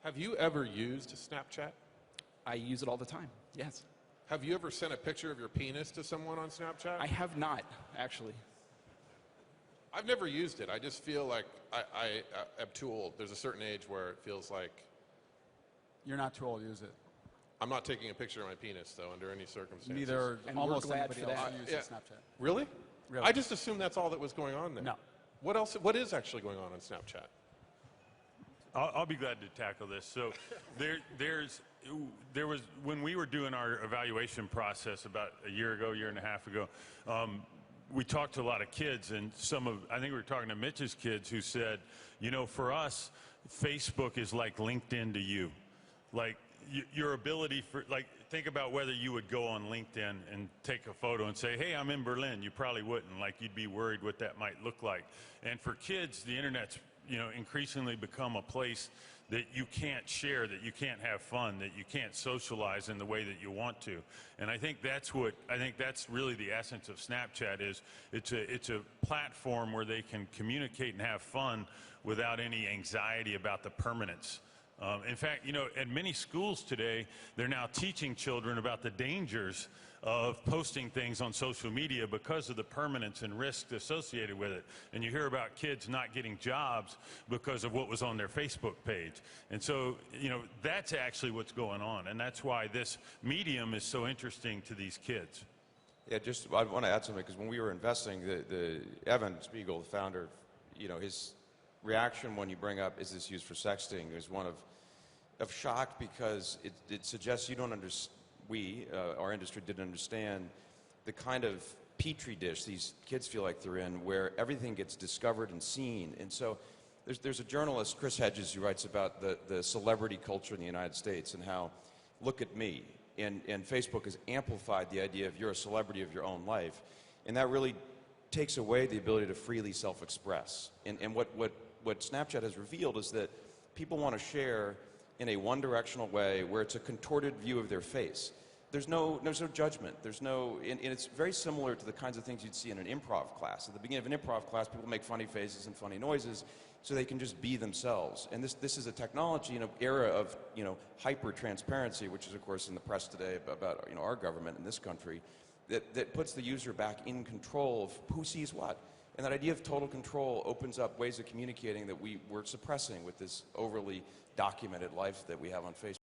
Have you ever used Snapchat? I use it all the time, yes. Have you ever sent a picture of your penis to someone on Snapchat? I have not, actually. I've never used it. I just feel like I am too old. There's a certain age where it feels like... You're not too old to use it. I'm not taking a picture of my penis, though, under any circumstances. Neither And almost we're glad anybody for else that. who uses Snapchat. Really? Really? I just assumed that's all that was going on there. No. What else? What is actually going on Snapchat? I'll be glad to tackle this. So there was, when we were doing our evaluation process about a year and a half ago, we talked to a lot of kids, and I think we were talking to Mitch's kids who said, you know, for us, Facebook is like LinkedIn to you. Like your ability for, like, think about whether you would go on LinkedIn and take a photo and say, hey, I'm in Berlin. You probably wouldn't. Like, you'd be worried what that might look like. And for kids, the internet's, you know, increasingly become a place that you can't share, that you can't have fun, that you can't socialize in the way that you want to. And I think that's really the essence of Snapchat is it's a platform where they can communicate and have fun without any anxiety about the permanence. In fact, you know, at many schools today, they're now teaching children about the dangers of posting things on social media because of the permanence and risk associated with it. And you hear about kids not getting jobs because of what was on their Facebook page. And so, you know, that's actually what's going on. And that's why this medium is so interesting to these kids. Yeah, I want to add something, because when we were investing, the Evan Spiegel, the founder, you know, his reaction when you bring up, is this used for sexting, is one of shock, because it suggests you don't understand, our industry didn't understand the kind of petri dish these kids feel like they're in, where everything gets discovered and seen. And so there's a journalist, Chris Hedges, who writes about the celebrity culture in the United States and how, look at me. And Facebook has amplified the idea of you're a celebrity of your own life. And that really takes away the ability to freely self-express. And what Snapchat has revealed is that people want to share in a one-directional way where it's a contorted view of their face. There's no judgment. And it's very similar to the kinds of things you'd see in an improv class. At the beginning of an improv class, people make funny faces and funny noises so they can just be themselves. And this is a technology in an era of, you know, hyper-transparency, which is, of course, in the press today about, you know, our government in this country, that puts the user back in control of who sees what. And that idea of total control opens up ways of communicating that we're suppressing with this overly documented life that we have on Facebook.